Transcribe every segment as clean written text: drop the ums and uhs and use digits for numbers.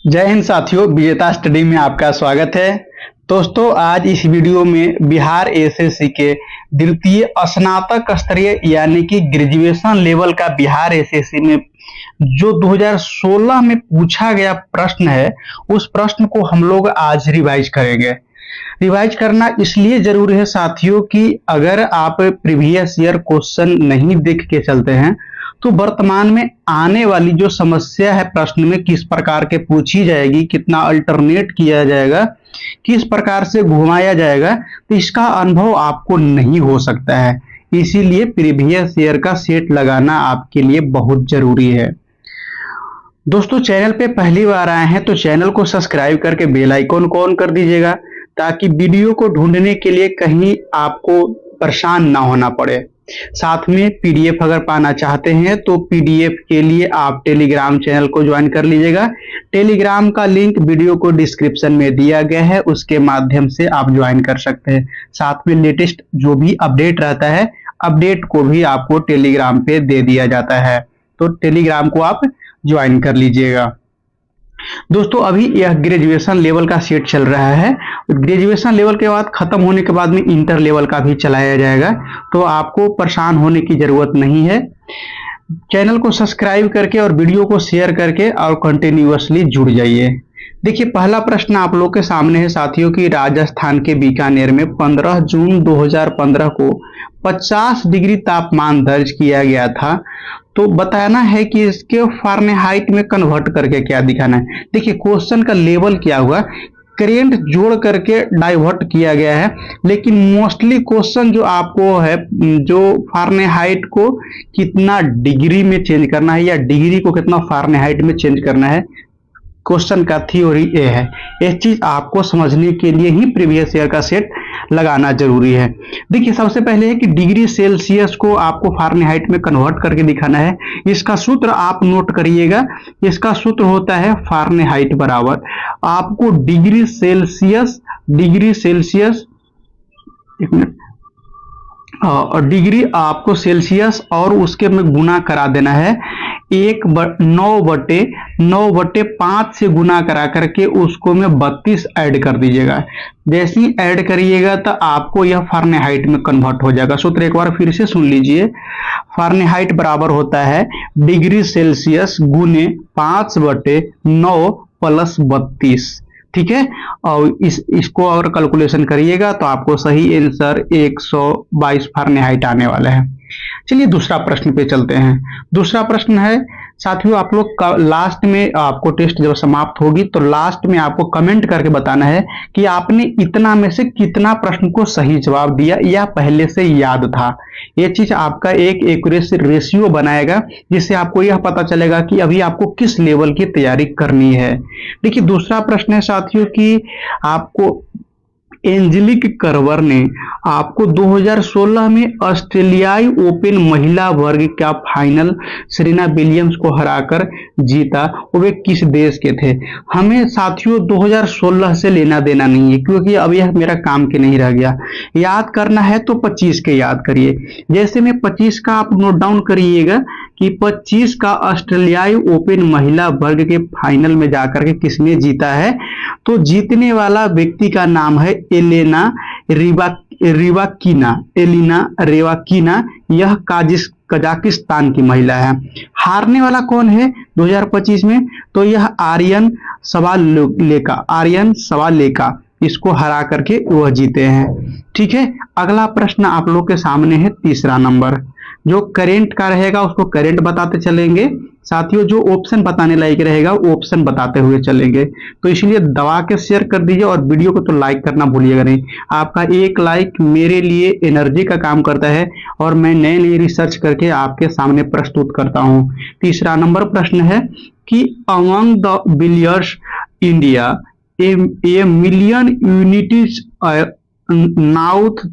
जय हिंद साथियों, विजेता स्टडी में आपका स्वागत है। दोस्तों, आज इस वीडियो में बिहार एसएससी के द्वितीय स्नातक स्तरीय यानी कि ग्रेजुएशन लेवल का बिहार एसएससी में जो 2016 में पूछा गया प्रश्न है, उस प्रश्न को हम लोग आज रिवाइज करेंगे। रिवाइज करना इसलिए जरूरी है साथियों कि अगर आप प्रीवियस ईयर क्वेश्चन नहीं देख के चलते हैं तो वर्तमान में आने वाली जो समस्या है प्रश्न में किस प्रकार के पूछी जाएगी, कितना अल्टरनेट किया जाएगा, किस प्रकार से घुमाया जाएगा, तो इसका अनुभव आपको नहीं हो सकता है। इसीलिए प्रीवियस ईयर का सेट लगाना आपके लिए बहुत जरूरी है। दोस्तों, चैनल पे पहली बार आए हैं तो चैनल को सब्सक्राइब करके बेल आइकन को ऑन कर दीजिएगा ताकि वीडियो को ढूंढने के लिए कहीं आपको परेशान ना होना पड़े। साथ में पीडीएफ अगर पाना चाहते हैं तो पीडीएफ के लिए आप टेलीग्राम चैनल को ज्वाइन कर लीजिएगा। टेलीग्राम का लिंक वीडियो को डिस्क्रिप्शन में दिया गया है, उसके माध्यम से आप ज्वाइन कर सकते हैं। साथ में लेटेस्ट जो भी अपडेट रहता है, अपडेट को भी आपको टेलीग्राम पे दे दिया जाता है, तो टेलीग्राम को आप ज्वाइन कर लीजिएगा। दोस्तों, अभी यह ग्रेजुएशन लेवल का सेट चल रहा है। ग्रेजुएशन लेवल के बाद खत्म होने के बाद में इंटर लेवल का भी चलाया जाएगा, तो आपको परेशान होने की जरूरत नहीं है। चैनल को सब्सक्राइब करके और वीडियो को शेयर करके और कंटिन्यूअसली जुड़ जाइए। देखिए, पहला प्रश्न आप लोग के सामने है साथियों कि राजस्थान के बीकानेर में 15 जून 2015 को 50 डिग्री तापमान दर्ज किया गया था, तो बताना है कि इसके फारेनहाइट में कन्वर्ट करके क्या दिखाना है। देखिए, क्वेश्चन का लेवल क्या हुआ, करेंट जोड़ करके डाइवर्ट किया गया है, लेकिन मोस्टली क्वेश्चन जो आपको है, जो फारेनहाइट को कितना डिग्री में चेंज करना है या डिग्री को कितना फारेनहाइट में चेंज करना है, क्वेश्चन का थ्योरी ये है। ये चीज आपको समझने के लिए ही प्रीवियस ईयर का सेट लगाना जरूरी है। देखिए, सबसे पहले है कि डिग्री सेल्सियस को आपको फारेनहाइट में कन्वर्ट करके दिखाना है। इसका सूत्र आप नोट करिएगा। इसका सूत्र होता है फारेनहाइट बराबर आपको डिग्री सेल्सियस एक मिनट, और डिग्री आपको सेल्सियस और उसके में गुना करा देना है 9/5 से गुना करा करके उसको में 32 ऐड कर दीजिएगा। जैसे ही ऐड करिएगा तो आपको यह फारेनहाइट में कन्वर्ट हो जाएगा। सूत्र एक बार फिर से सुन लीजिए। फारेनहाइट बराबर होता है डिग्री सेल्सियस गुने 5/9 + 32। ठीक है, और इसको और कैलकुलेशन करिएगा तो आपको सही आंसर 122 फारेनहाइट आने वाला है। चलिए दूसरा प्रश्न पे चलते हैं। दूसरा प्रश्न है साथियों, आप लोग लास्ट में आपको टेस्ट जब समाप्त होगी तो लास्ट में आपको कमेंट करके बताना है कि आपने इतना में से कितना प्रश्न को सही जवाब दिया या पहले से याद था। ये चीज आपका एक एक्यूरेसी रेशियो बनाएगा, जिससे आपको यह पता चलेगा कि अभी आपको किस लेवल की तैयारी करनी है। देखिए, दूसरा प्रश्न है साथियों कि आपको एंजेलिक कर्बर ने आपको 2016 में ऑस्ट्रेलियाई ओपन महिला वर्ग का फाइनल सेरेना विलियम्स को हराकर जीता, वे किस देश के थे। हमें साथियों 2016 से लेना देना नहीं है, क्योंकि अब यह मेरा काम के नहीं रह गया। याद करना है तो 25 के याद करिए। जैसे में 25 का आप नोट डाउन करिएगा कि 25 का ऑस्ट्रेलियाई ओपन महिला वर्ग के फाइनल में जाकर के किसने जीता है, तो जीतने वाला व्यक्ति का नाम है एलेना रेवाकीना। यह कजाकिस्तान की महिला है। हारने वाला कौन है 2025 में, तो यह आर्यन सवालेका इसको हरा करके वह जीते हैं। ठीक है, अगला प्रश्न आप लोग के सामने है तीसरा नंबर। जो करेंट का रहेगा उसको करेंट बताते चलेंगे साथियों, जो ऑप्शन बताने लायक रहेगा ऑप्शन बताते हुए चलेंगे। तो इसलिए दबा के शेयर कर दीजिए और वीडियो को तो लाइक करना भूलिएगा नहीं। आपका एक लाइक मेरे लिए एनर्जी का काम करता है और मैं नए नए रिसर्च करके आपके सामने प्रस्तुत करता हूं। तीसरा नंबर प्रश्न है कि among the believers India a million mutinies now.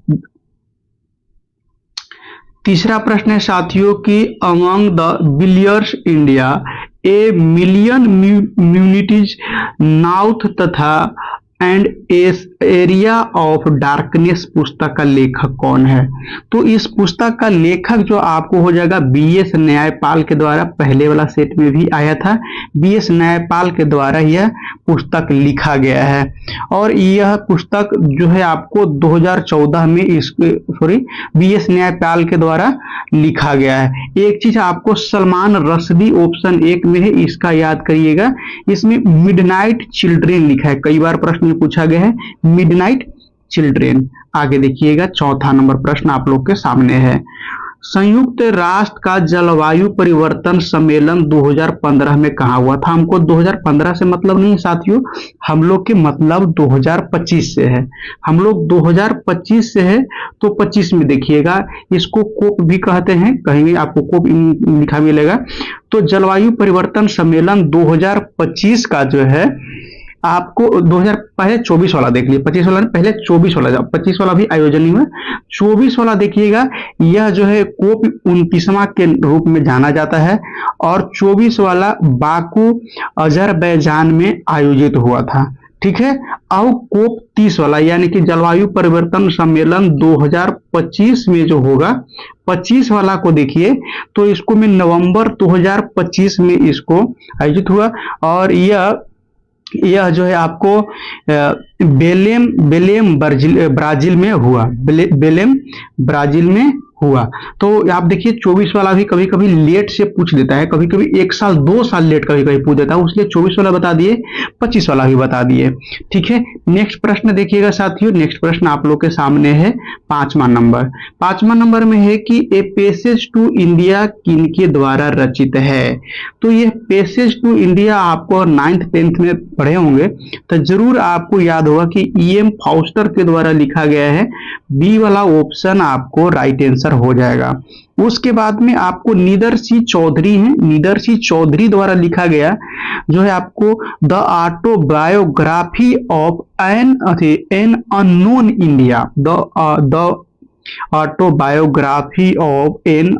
तीसरा प्रश्न है साथियों कि among the believers India a million mutinies north तथा एंड एरिया ऑफ डार्कनेस पुस्तक का लेखक कौन है? तो इस पुस्तक का लेखक जो आपको हो जाएगा बीएस न्यायपाल के द्वारा, पहले वाला सेट में भी आया था, बीएस न्यायपाल के द्वारा यह पुस्तक लिखा गया है। और यह पुस्तक जो है आपको 2014 में बीएस न्यायपाल के द्वारा लिखा गया है। एक चीज आपको सलमान रश्दी ऑप्शन 1 में है, इसका याद करिएगा। इसमें मिडनाइट चिल्ड्रेन लिखा है, कई बार प्रश्न में पूछा गया है मिडनाइट चिल्ड्रेन। आगे देखिएगा, चौथा नंबर प्रश्न आप लोग के सामने है। संयुक्त राष्ट्र का जलवायु परिवर्तन सम्मेलन 2015 में कहाँ हुआ था? हमको 2015 से मतलब नहीं साथियों, हम लोग के मतलब 2025 से है। हम लोग 2025 से है, तो 25 में देखिएगा, इसको कोप भी कहते हैं, कहीं भी आपको कोप लिखा मिलेगा। तो जलवायु परिवर्तन सम्मेलन 2025 का जो है आपको 2000 पहले 24 वाला देख लीजिए, 25 वाला पहले 24 वाला, 25 वाला भी आयोजन नहीं हुआ, 24 वाला देखिएगा। यह जो है कोप 29वां के रूप में जाना जाता है और 24 वाला बाकू अजरबैजान में आयोजित हुआ था। ठीक है। अब कोप 30 वाला यानी कि जलवायु परिवर्तन सम्मेलन 2025 में जो होगा, 25 वाला को देखिए, तो इसको में नवंबर 2025 में इसको आयोजित हुआ और यह जो है आपको बेलेम ब्राजील में हुआ, बेलेम ब्राजील में हुआ। तो आप देखिए 24 वाला भी कभी कभी लेट से पूछ देता है, कभी कभी 1 साल 2 साल लेट कभी कभी पूछ देता है, इसलिए 24 वाला बता दिए, 25 वाला भी बता दिए। ठीक है। नेक्स्ट प्रश्न देखिएगा साथियों, नेक्स्ट प्रश्न आप लोग के सामने है 5वां नंबर। 5वां नंबर में है कि ए पैसेज टू इंडिया किनके द्वारा रचित है? तो ये पैसेज टू इंडिया आपको 9th 10th में पढ़े होंगे, तो जरूर आपको याद होगा कि E.M. फाउस्टर के द्वारा लिखा गया है। बी वाला ऑप्शन आपको राइट आंसर हो जाएगा। उसके बाद में आपको नीदर सी चौधरी है, नीदर सी चौधरी द्वारा लिखा गया जो है आपको the autobiography of an unknown India, the autobiography of an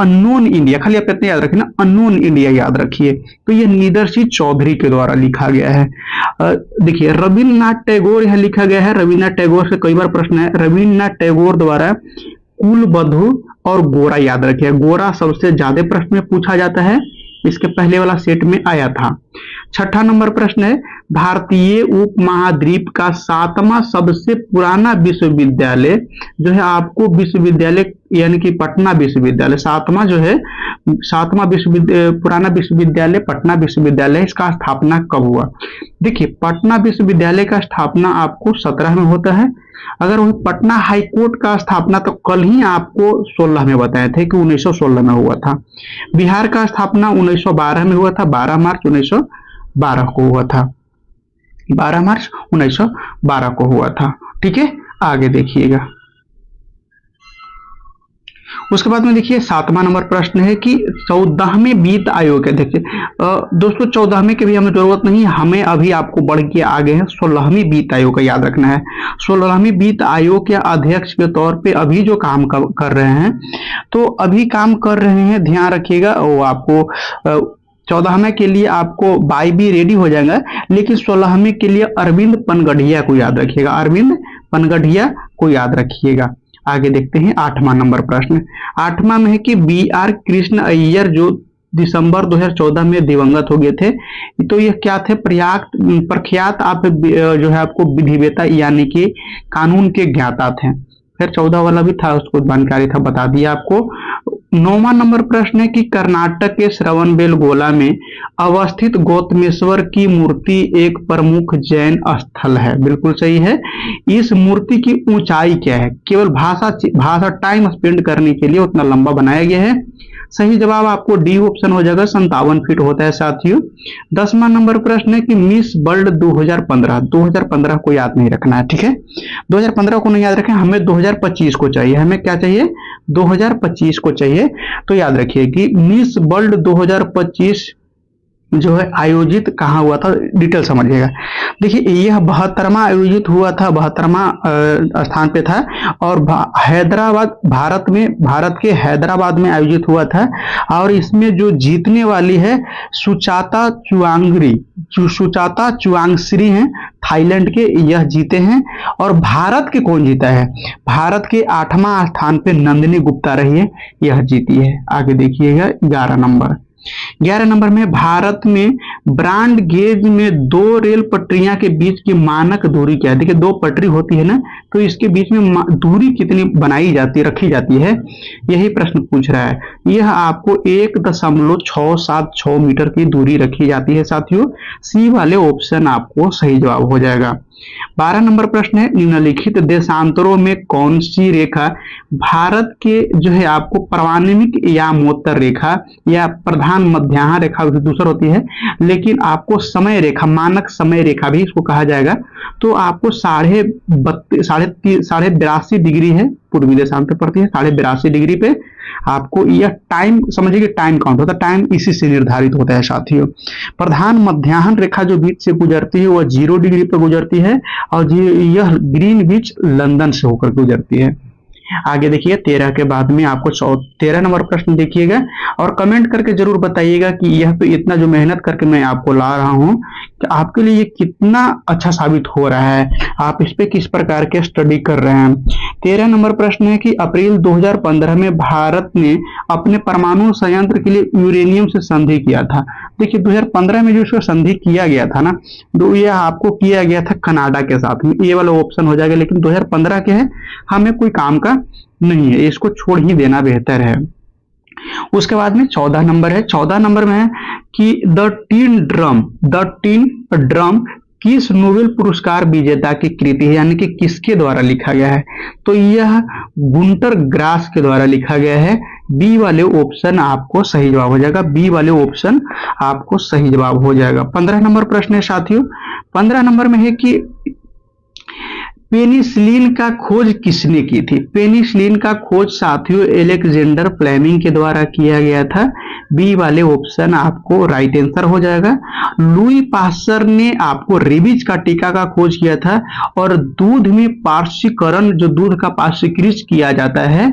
unknown India, खाली आप इतना याद रखिए ना, अननोन इंडिया याद रखिए। तो ये नीदर सी चौधरी के द्वारा लिखा गया है। देखिए रविन्द्रनाथ टैगोर यहाँ लिखा गया है, रविन्द्रनाथ टैगोर से कई बार प्रश्न है। रविन्द्रनाथ टैगोर द्वारा कुलबधु और गोरा याद रखिए, गोरा सबसे ज्यादा प्रश्न में पूछा जाता है, इसके पहले वाला सेट में आया था। 6ठा नंबर प्रश्न है, भारतीय उपमहाद्वीप का 7वां सबसे पुराना विश्वविद्यालय जो है आपको विश्वविद्यालय यानी कि पटना विश्वविद्यालय, 7वां जो है 7वां पुराना विश्वविद्यालय पटना विश्वविद्यालय, इसका स्थापना कब हुआ? देखिए पटना विश्वविद्यालय का स्थापना आपको 17 में होता है। अगर वही पटना हाईकोर्ट का स्थापना तो कल ही आपको 16 में बताए थे कि 1916 में हुआ था। बिहार का स्थापना 1912 में हुआ था, 12 मार्च 1912 को हुआ था, 12 मार्च 1912 को हुआ था। ठीक है। आगे देखिएगा, उसके बाद में देखिए 7वां नंबर प्रश्न है कि 14वें वित्त आयोग है। देखिए दोस्तों 14वें की भी हमें जरूरत नहीं, हमें अभी आपको बढ़ के आगे है 16वें वित्त आयोग का याद रखना है। 16वें वित्त आयोग के अध्यक्ष के तौर पे अभी जो काम कर रहे हैं, तो अभी काम कर रहे हैं, ध्यान रखिएगा। वो आपको 14वें के लिए आपको बाई भी रेडी हो जाएगा, लेकिन 16वें के लिए अरविंद पनगढ़िया को याद रखिएगा, अरविंद पनगढ़िया को याद रखिएगा। आगे देखते हैं 8वां नंबर प्रश्न। 8वां में है कि BR कृष्ण अय्यर जो दिसंबर 2014 में दिवंगत हो गए थे, तो ये क्या थे? प्रख्यात आप जो है आपको विधिवेता यानी कि कानून के ज्ञाता थे। फिर 14 वाला भी था, उसको जानकारी था, बता दिया आपको। 9वां नंबर प्रश्न है कि कर्नाटक के श्रवणबेलगोला में अवस्थित गौतमेश्वर की मूर्ति एक प्रमुख जैन स्थल है। बिल्कुल सही है। इस मूर्ति की ऊंचाई क्या है? केवल भाषा टाइम स्पेंड करने के लिए उतना लंबा बनाया गया है। सही जवाब आपको डी ऑप्शन हो जाएगा, 57 फीट होता है साथियों। 10वां नंबर प्रश्न है कि मिस वर्ल्ड 2015 को याद नहीं रखना है। ठीक है, 2015 को नहीं याद रखें, हमें 2025 को चाहिए। हमें क्या चाहिए? 2025 को चाहिए। तो याद रखिए कि मिस वर्ल्ड 2025 जो है आयोजित कहाँ हुआ था, डिटेल समझिएगा। देखिए यह 72वां आयोजित हुआ था, 72वां स्थान पे था और हैदराबाद, भारत के हैदराबाद में आयोजित हुआ था। और इसमें जो जीतने वाली है सुचाता चुआंगश्री हैं, थाईलैंड के, यह जीते हैं। और भारत के कौन जीता है, भारत के 8वां स्थान पे नंदिनी गुप्ता रही है, यह जीती है। आगे देखिएगा 11 नंबर में भारत में ब्रॉड गेज में दो रेल पटरियां के बीच की मानक दूरी क्या है। देखिए दो पटरी होती है ना, तो इसके बीच में दूरी कितनी बनाई जाती, रखी जाती है, यही प्रश्न पूछ रहा है। यह आपको 1.676 मीटर की दूरी रखी जाती है साथियों। सी वाले ऑप्शन आपको सही जवाब हो जाएगा। 12 नंबर प्रश्न है, निम्नलिखित देशांतरों में कौन सी रेखा भारत के जो है आपको पर्वानिमिक यामोत्तर रेखा या प्रधान मध्याह्न रेखा दूसरा होती है, लेकिन आपको समय रेखा, मानक समय रेखा भी इसको कहा जाएगा। तो आपको 82.5 डिग्री है, पूर्वी देशांतर पड़ती है, 82.5 डिग्री पे आपको यह टाइम समझिए कि टाइम काउंट होता है, टाइम इसी से निर्धारित होता है साथियों। प्रधान मध्याह्न रेखा जो बीच से गुजरती है वह 0 डिग्री पर गुजरती है और यह ग्रीनविच लंदन से होकर गुजरती है। आगे देखिए 13 के बाद में आपको 13 नंबर प्रश्न देखिएगा और कमेंट करके जरूर बताइएगा कि यह तो इतना जो मेहनत करके मैं आपको ला रहा हूं कि आपके लिए ये कितना अच्छा साबित हो रहा है, आप इस पे किस प्रकार के स्टडी कर रहे हैं। 13 नंबर प्रश्न है कि अप्रैल 2015 में भारत ने अपने परमाणु संयंत्र के लिए यूरेनियम से संधि किया था। देखिए 2015 में जो इसको संधि किया गया था ना, तो यह आपको किया गया था कनाडा के साथ में, ये वाला ऑप्शन हो जाएगा। लेकिन 2015 के है, हमें कोई काम का नहीं है, इसको छोड़ ही देना बेहतर है। उसके बाद में 14 नंबर है, 14 नंबर में है कि द टीन ड्रम किस नोबेल पुरस्कार विजेता की कृति है, यानी कि किसके द्वारा लिखा गया है। तो यह गुंटर ग्रास के द्वारा लिखा गया है। बी वाले ऑप्शन आपको सही जवाब हो जाएगा, बी वाले ऑप्शन आपको सही जवाब हो जाएगा। 15 नंबर प्रश्न है साथियों, 15 नंबर में है कि पेनिसिलिन का खोज किसने की थी। पेनिसिलिन का खोज साथियों एलेक्जेंडर फ्लेमिंग के द्वारा किया गया था। बी वाले ऑप्शन आपको राइट आंसर हो जाएगा। लुई पास्चर ने आपको रेबीज का टीका का खोज किया था और दूध में पार्श्वीकरण, जो दूध का पार्श्वीकृत किया जाता है,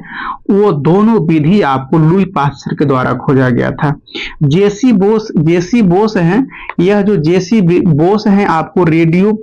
वो दोनों विधि आपको लुई पास्चर के द्वारा खोजा गया था। जेसी बोस हैं, यह जो जेसी बोस हैं आपको रेडियो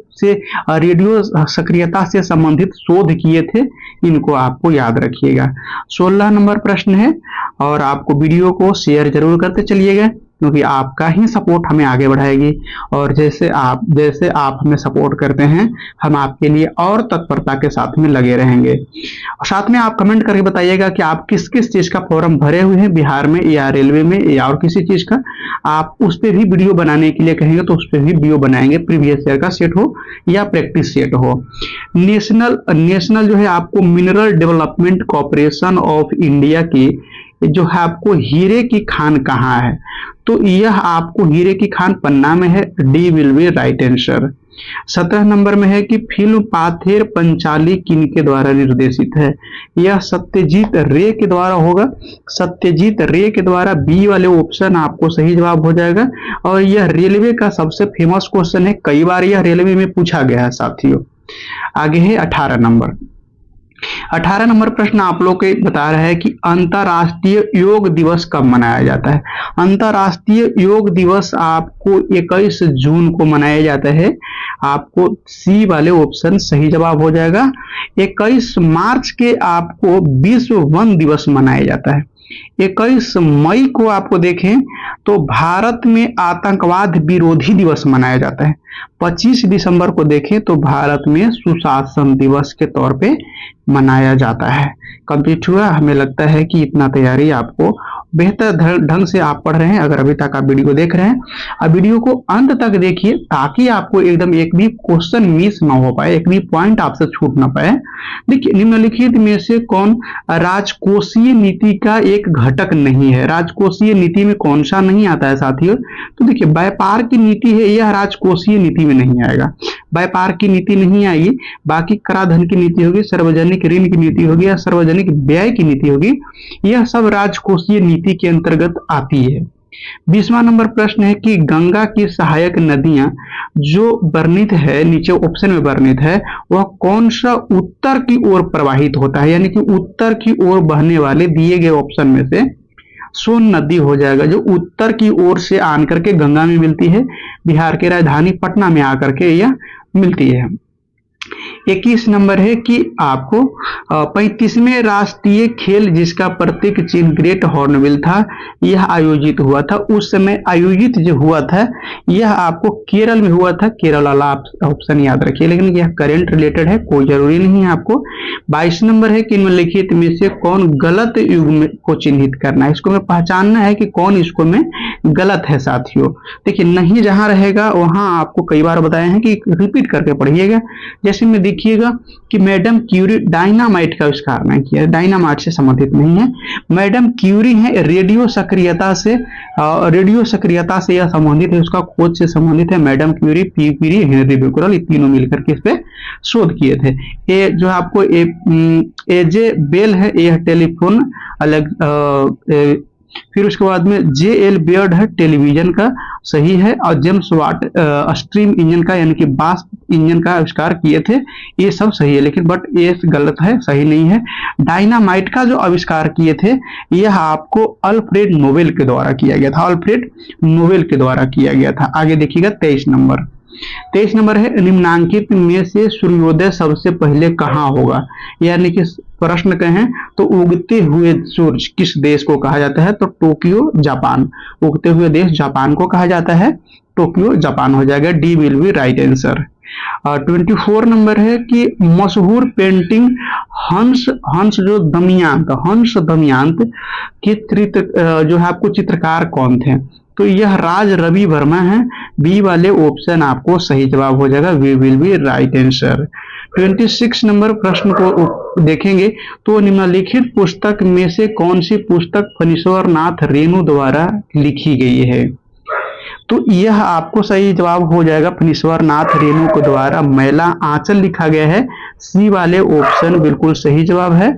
सक्रियता से संबंधित शोध किए थे, इनको आपको याद रखिएगा। 16 नंबर प्रश्न है और आपको वीडियो को शेयर जरूर करते चलिएगा, क्योंकि आपका ही सपोर्ट हमें आगे बढ़ाएगी और जैसे आप हमें सपोर्ट करते हैं, हम आपके लिए और तत्परता के साथ में लगे रहेंगे। और साथ में आप कमेंट करके बताइएगा कि आप किस किस चीज का फॉर्म भरे हुए हैं, बिहार में या रेलवे में या और किसी चीज का। आप उस पर भी वीडियो बनाने के लिए कहेंगे तो उस पर भी वीडियो बनाएंगे, प्रीवियस ईयर का सेट हो या प्रैक्टिस सेट हो। नेशनल जो है आपको mineral development corporation of India की जो है आपको हीरे की खान कहाँ है, तो यह आपको हीरे की खान पन्ना में है। D will be right answer. 17 number में है कि फिल्म पाथेर पंचाली किनके द्वारा निर्देशित है। यह सत्यजीत रे के द्वारा होगा, सत्यजीत रे के द्वारा। बी वाले ऑप्शन आपको सही जवाब हो जाएगा। और यह रेलवे का सबसे फेमस क्वेश्चन है, कई बार यह रेलवे में पूछा गया है साथियों। आगे है 18 नंबर। 18 नंबर प्रश्न आप लोग को बता रहा है कि अंतर्राष्ट्रीय योग दिवस कब मनाया जाता है। अंतर्राष्ट्रीय योग दिवस आपको 21 जून को मनाया जाता है। आपको सी वाले ऑप्शन सही जवाब हो जाएगा। 21 मार्च के आपको विश्व वन दिवस मनाया जाता है। 21 मई को आपको देखें तो भारत में आतंकवाद विरोधी दिवस मनाया जाता है। 25 दिसंबर को देखें तो भारत में सुशासन दिवस के तौर पे मनाया जाता है। कंप्लीट हुआ। हमें लगता है कि इतना तैयारी आपको बेहतर ढंग से आप पढ़ रहे हैं। अगर अभी तक आप वीडियो को देख रहे हैं, अब वीडियो को अंत तक देखिए ताकि आपको एकदम एक भी क्वेश्चन मिस ना हो पाए, एक भी पॉइंट आपसे छूट ना पाए। देखिए निम्नलिखित में से कौन राजकोषीय नीति का एक घटक नहीं है। राजकोषीय नीति में कौन सा नहीं आता है साथियों, तो देखिए व्यापार की नीति है, यह राजकोषीय नीति में नहीं आएगा। व्यापार की नीति नहीं आएगी, बाकी कराधान की नीति होगी, सार्वजनिक ऋण की नीति होगी या सार्वजनिक व्यय की नीति होगी, यह सब राजकोषीय नीति के अंतर्गत आती है। 20वां नंबर प्रश्न है कि गंगा की सहायक नदियां जो वर्णित है, नीचे ऑप्शन में वर्णित है, वह कौन सा उत्तर की ओर प्रवाहित होता है, यानी कि उत्तर की ओर बहने वाले दिए गए ऑप्शन में से सोन नदी हो जाएगा, जो उत्तर की ओर से आन करके गंगा में मिलती है, बिहार की राजधानी पटना में आकर के यह मिलती है। 21 नंबर है कि आपको 35वें राष्ट्रीय खेल जिसका प्रतीक चिन्ह ग्रेट हॉर्नबिल था, यह आयोजित हुआ था। उस समय आयोजित जो हुआ था यह आपको केरल में हुआ था। केरल वाला आप ऑप्शन याद रखिए, लेकिन यह करंट रिलेटेड है, कोई जरूरी नहीं है आपको। 22 नंबर है कि निम्नलिखित में से कौन गलत युग में को चिन्हित करना है, इसको में पहचानना है कि कौन इसको में गलत है साथियों। देखिए नहीं जहां रहेगा वहां आपको कई बार बताए हैं कि रिपीट करके पढ़िएगा। जैसे में देखिएगा कि मैडम क्यूरी डायनामाइट का आविष्कार नहीं किया, डायनामाइट से संबंधित नहीं है। मैडम क्यूरी है रेडियो सक्रियता से यह संबंधित है, उसका खोज से संबंधित है। Madam Curie, P Curie, Henri Becquerel, ये तीनों मिलकर के इस पे शोध किए थे। ये जो आपको एजे बेल है, यह टेलीफोन अलग, फिर उसके बाद में जे एल बियर्ड है, टेलीविजन का सही है। और जेम्स वाट स्ट्रीम इंजन का यानी कि वाष्प इंजन का आविष्कार किए थे, ये सब सही है, लेकिन बट ये गलत है, सही नहीं है। डायनामाइट का जो आविष्कार किए थे यह आपको अल्फ्रेड नोबेल के द्वारा किया गया था, अल्फ्रेड नोबेल के द्वारा किया गया था। आगे देखिएगा 23 नंबर है निम्नांकित में से सूर्योदय सबसे पहले कहाँ होगा, यानी कि प्रश्न कहें तो उगते हुए सूरज किस देश को कहा जाता है, तो टोक्यो जापान। उगते हुए देश जापान को कहा जाता है, टोक्यो जापान हो जाएगा, D will be right answer. 24 number है कि मशहूर पेंटिंग हंस दमयंत के जो है आपको चित्रकार कौन थे, तो यह राज रवि वर्मा है। बी वाले ऑप्शन आपको सही जवाब हो जाएगा, we will be right answer. 26 number प्रश्न को देखेंगे तो निम्नलिखित पुस्तक में से कौन सी पुस्तक फणीश्वर नाथ रेणु द्वारा लिखी गई है, तो यह आपको सही जवाब हो जाएगा, फणीश्वर नाथ रेणु के द्वारा मैला आंचल लिखा गया है। सी वाले ऑप्शन बिल्कुल सही जवाब है।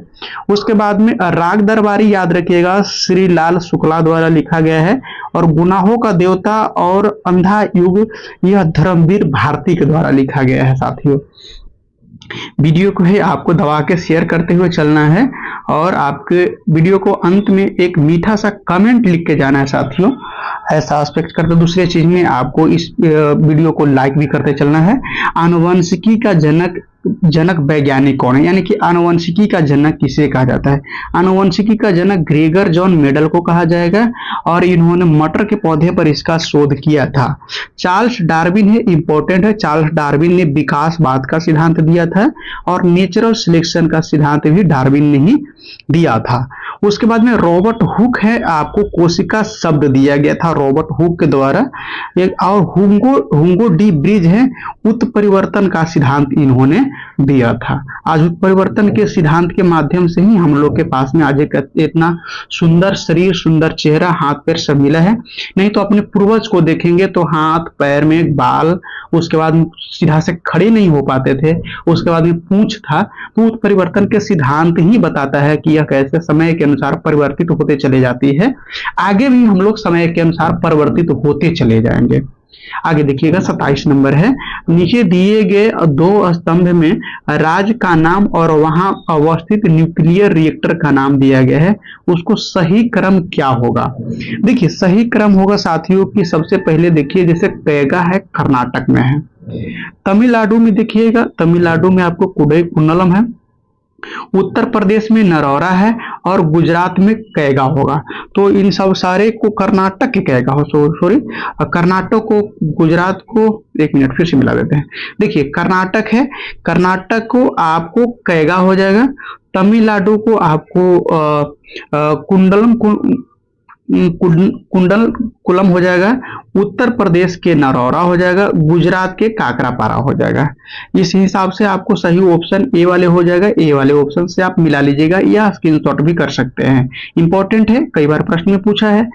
उसके बाद में राग दरबारी याद रखिएगा, श्री लाल शुक्ला द्वारा लिखा गया है। और गुनाहों का देवता और अंधा युग यह धर्मवीर भारती के द्वारा लिखा गया है। साथियों वीडियो को है आपको दबा के शेयर करते हुए चलना है, और आपके वीडियो को अंत में एक मीठा सा कमेंट लिख के जाना है साथियों। ऐसा एक्सपेक्ट करते दूसरे चीज में आपको इस वीडियो को लाइक भी करते चलना है। आनुवंशिकी का जनक वैज्ञानिक कौन है, यानी कि आनुवंशिकी का जनक किसे कहा जाता है। आनुवंशिकी का जनक ग्रेगर जॉन मेडल को कहा जाएगा, और इन्होंने मटर के पौधे पर इसका शोध किया था। चार्ल्स डार्विन है, इंपॉर्टेंट है, चार्ल्स डार्विन ने विकासवाद का सिद्धांत दिया था, और नेचुरल सिलेक्शन का सिद्धांत भी डार्विन ने ही दिया था। उसके बाद में रॉबर्ट हुक है, आपको कोशिका शब्द दिया गया था रॉबर्ट हुक के द्वारा। और हुंगो डी ब्रिज है, उत्परिवर्तन का सिद्धांत इन्होंने दिया था। आज उत्परिवर्तन के सिद्धांत के माध्यम से ही हम लोग के पास में आज एक इतना सुंदर शरीर, सुंदर चेहरा, हाथ पैर सब मिला है। नहीं तो अपने पूर्वज को देखेंगे तो हाथ पैर में बाल, उसके बाद सीधा से खड़े नहीं हो पाते थे, उसके बाद में पूंछ था। तो उत्परिवर्तन के सिद्धांत ही बताता है कि यह कैसे समय के अनुसार परिवर्तित होते चले जाती है। आगे भी हम लोग समय के अनुसार परिवर्तित होते चले जाएंगे। आगे देखिएगा 27 नंबर है, नीचे दिए गए दो स्तंभ में राज्य का नाम और वहां अवस्थित न्यूक्लियर रिएक्टर का नाम दिया गया है, उसको सही क्रम क्या होगा। देखिए सही क्रम होगा साथियों कि सबसे पहले देखिए जैसे कैगा है कर्नाटक में है, तमिलनाडु में देखिएगा, तमिलनाडु में आपको कुंडलम है, उत्तर प्रदेश में नरौरा है, और गुजरात में कैगा होगा। तो इन सब सारे को कर्नाटक के कैगा हो, सॉरी कर्नाटक को, गुजरात को, एक मिनट फिर से मिला देते हैं। देखिए कर्नाटक है, कर्नाटक को आपको कैगा हो जाएगा, तमिलनाडु को आपको कुंडलकुलम हो जाएगा, उत्तर प्रदेश के नरौरा हो जाएगा, गुजरात के काकरापारा हो जाएगा। इस हिसाब से आपको सही ऑप्शन ए वाले हो जाएगा। ए वाले ऑप्शन से आप मिला लीजिएगा या स्क्रीनशॉट भी कर सकते हैं, इंपॉर्टेंट है, कई बार प्रश्न में पूछा है।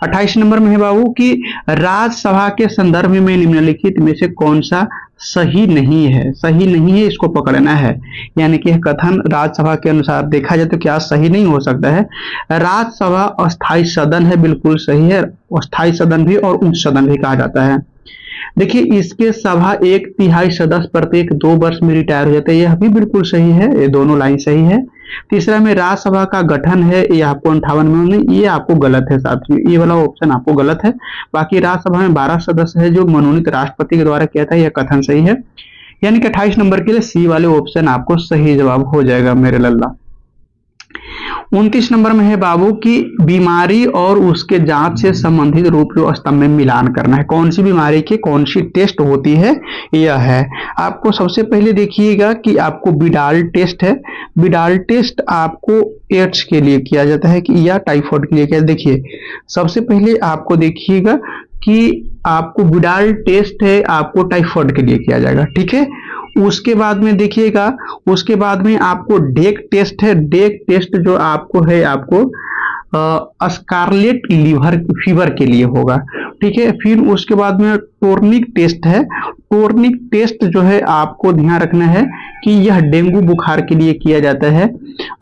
28 नंबर में है बाबू कि राज्यसभा के संदर्भ में निम्नलिखित में से कौन सा सही नहीं है, सही नहीं है, इसको पकड़ना है। यानी कि यह कथन राज्यसभा के अनुसार देखा जाए तो क्या सही नहीं हो सकता है। राज्यसभा अस्थायी सदन है, बिल्कुल सही है। अस्थायी सदन भी और उच्च सदन भी कहा जाता है। देखिए इसके सभा 1/3 सदस्य प्रत्येक 2 वर्ष में रिटायर हो जाते हैं, यह भी बिल्कुल सही है, ये दोनों लाइन सही है। तीसरा में राज्यसभा का गठन है, ये आपको 58 में नहीं, ये आपको गलत है साथियों, ये वाला ऑप्शन आपको गलत है। बाकी राज्यसभा में 12 सदस्य है जो मनोनीत राष्ट्रपति के द्वारा किया था, यह कथन सही है। यानी कि 28 नंबर के लिए सी वाले ऑप्शन आपको सही जवाब हो जाएगा मेरे लल्ला। 29 नंबर में है बाबू की बीमारी और उसके जांच से संबंधित रूप स्तंभ में मिलान करना है। कौन सी बीमारी की कौन सी टेस्ट होती है, यह है। आपको सबसे पहले देखिएगा कि आपको बिडाल टेस्ट है। बिडाल टेस्ट आपको एड्स के लिए किया जाता है कि या टाइफाइड के लिए किया। देखिए सबसे पहले आपको देखिएगा कि आपको बिडाल टेस्ट है, आपको टाइफाइड के लिए किया जाएगा, ठीक है। उसके बाद में देखिएगा, उसके बाद में आपको डेक टेस्ट है। डेक टेस्ट जो आपको है, आपको स्कारलेट लीवर फीवर के लिए होगा, ठीक है। फिर उसके बाद में टोर्निक टेस्ट है। टोर्निक टेस्ट जो है आपको ध्यान रखना है कि यह डेंगू बुखार के लिए किया जाता है।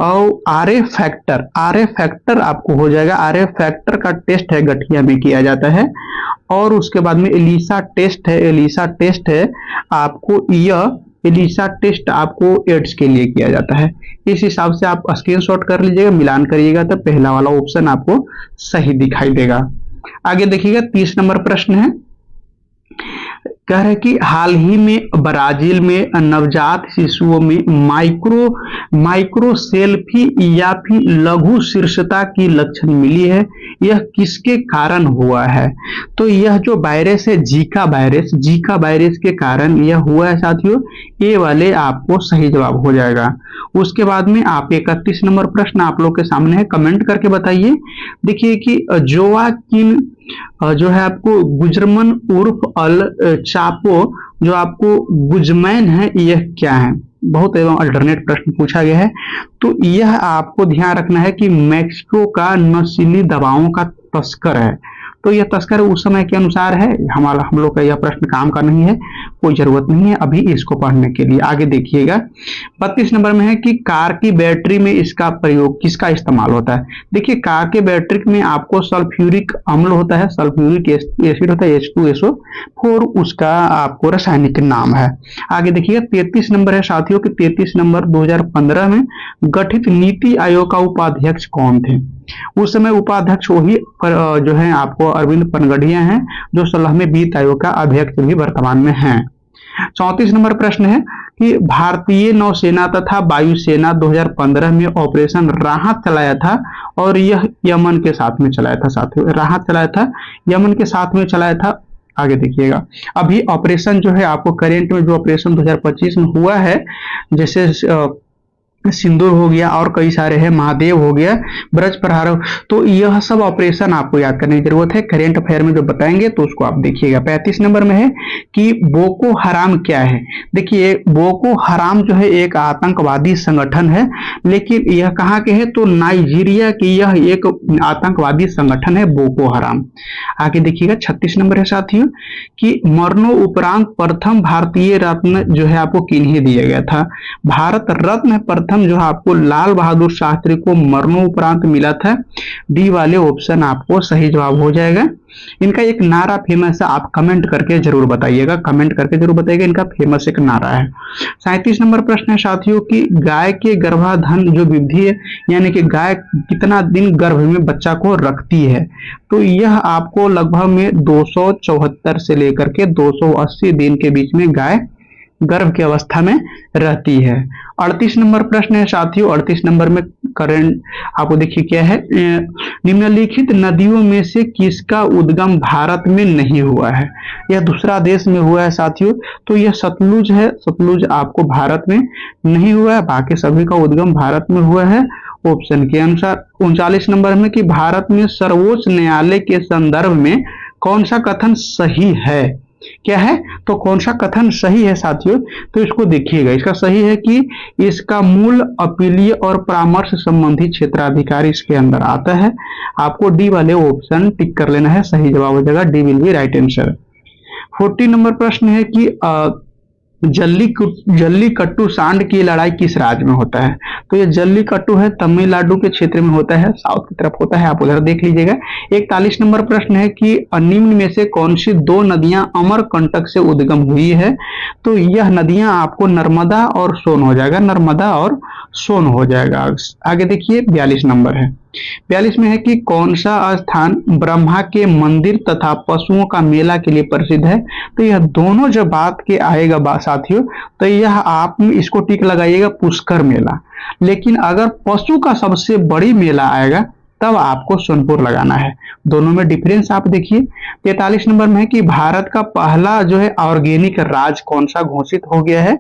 और आरए फैक्टर आपको हो जाएगा। आरए फैक्टर का टेस्ट है गठिया में किया जाता है। और उसके बाद में एलिसा टेस्ट है। एलिसा टेस्ट है आपको, यह एलिसा टेस्ट आपको एड्स के लिए किया जाता है। इस हिसाब से आप स्क्रीनशॉट कर लीजिएगा, मिलान करिएगा तो पहला वाला ऑप्शन आपको सही दिखाई देगा। आगे देखिएगा 30 नंबर प्रश्न है, कह रहे कि हाल ही में ब्राजील में नवजात शिशुओं में माइक्रोसेल्फी या फिर लघु शीर्षता की लक्षण मिली है, यह किसके कारण हुआ है। तो यह जो वायरस है जीका वायरस के कारण यह हुआ है साथियों। ये वाले आपको सही जवाब हो जाएगा। उसके बाद में आप 31 नंबर प्रश्न आप लोग के सामने है, कमेंट करके बताइए। देखिए कि जोआकिन जो है आपको गुजरमन उर्फ अल चापो जो आपको गुजमैन है, यह क्या है। बहुत एवं अल्टरनेट प्रश्न पूछा गया है। तो यह आपको ध्यान रखना है कि मैक्सिको का नशीली दवाओं का तस्कर है। तो यह तस्कर उस समय के अनुसार है, हम लोग का यह प्रश्न काम का नहीं है, कोई जरूरत नहीं है अभी इसको पढ़ने के लिए। आगे देखिएगा 32 नंबर में है कि कार की बैटरी में इसका प्रयोग किसका इस्तेमाल होता है। देखिए कार के बैटरी में आपको सल्फ्यूरिक अम्ल होता है, सल्फ्यूरिक एसिड होता है H2SO4, उसका आपको रासायनिक नाम है। आगे देखिएगा 33 नंबर है साथियों कि 33 नंबर 2015 में गठित नीति आयोग का उपाध्यक्ष कौन थे। उस समय उपाध्यक्ष वही जो है आपको अरविंद पनगढ़िया हैं, जो 16वें वित्त आयोग का अध्यक्ष भी वर्तमान में हैं। 34 नंबर प्रश्न है कि भारतीय नौसेना तथा वायुसेना 2015 में ऑपरेशन राहत चलाया था और यह यमन के साथ में चलाया था साथियों। राहत चलाया था, यमन के साथ में चलाया था। आगे देखिएगा अभी ऑपरेशन जो है आपको करेंट में जो ऑपरेशन 2025 में हुआ है, जैसे सिंदूर हो गया और कई सारे हैं, महादेव हो गया, ब्रज प्रहार, तो यह सब ऑपरेशन आपको याद करने की जरूरत है। करेंट अफेयर में जो बताएंगे तो उसको आप देखिएगा। 35 नंबर में है कि बोको हराम क्या है। देखिए बोको हराम जो है एक आतंकवादी संगठन है, लेकिन यह कहाँ के है तो नाइजीरिया की यह एक आतंकवादी संगठन है बोको हराम। आगे देखिएगा 36 नंबर है साथियों कि मरणों उपरांत प्रथम भारतीय रत्न जो है आपको किन्हें दिया गया था। भारत रत्न प्रथम जो आपको लाल बहादुर शास्त्री को मरणों उपरांत मिला था। डी वाले ऑप्शन आपको सही जवाब हो जाएगा। इनका एक नारा फेमस है, आप कमेंट करके जरूर बताइएगा, कमेंट करके जरूर बताइएगा, इनका फेमस एक नारा है। 37 नंबर प्रश्न है साथियों कि गाय के गर्भाधान जो विधि है, यानी कि गाय कितना दिन गर्भ में बच्चा को रखती है, तो यह आपको लगभग में 274 से लेकर के 280 दिन के बीच में गाय गर्भ की अवस्था में रहती है। 38 नंबर प्रश्न है साथियों, 38 नंबर में करंट आपको देखिए क्या है, निम्नलिखित नदियों में से किसका उद्गम भारत में नहीं हुआ है। यह दूसरा देश में हुआ है साथियों, तो यह सतलुज है। सतलुज आपको भारत में नहीं हुआ है, बाकी सभी का उद्गम भारत में हुआ है ऑप्शन के अनुसार। 39 नंबर में कि भारत में सर्वोच्च न्यायालय के संदर्भ में कौन सा कथन सही है, क्या है तो कौन सा कथन सही है साथियों, तो इसको देखिएगा। इसका सही है कि इसका मूल अपीलीय और परामर्श संबंधी क्षेत्राधिकार इसके अंदर आता है। आपको डी वाले ऑप्शन टिक कर लेना है, सही जवाब हो जाएगा, D will be right answer. 40 number प्रश्न है कि जल्लीकट्टू सांड की लड़ाई किस राज्य में होता है? तो ये जल्लीकट्टू है तमिलनाडु के क्षेत्र में होता है, साउथ की तरफ होता है, आप उधर देख लीजिएगा। 41 नंबर प्रश्न है कि निम्न में से कौन सी दो नदियां अमरकंटक से उद्गम हुई है? तो यह नदियां आपको नर्मदा और सोन हो जाएगा, नर्मदा और सोन हो जाएगा। आगे देखिए 42 नंबर है। 42 में है कि कौन सा स्थान ब्रह्मा के मंदिर तथा पशुओं का मेला के लिए प्रसिद्ध है? तो यह दोनों जब बात के आएगा साथियों, तो यह आप इसको टिक लगाइएगा पुष्कर मेला। लेकिन अगर पशु का सबसे बड़ी मेला आएगा तब आपको सोनपुर लगाना है। दोनों में डिफरेंस आप देखिए। 43 नंबर में है कि भारत का पहला जो है ऑर्गेनिक राज्य कौन सा घोषित हो गया है?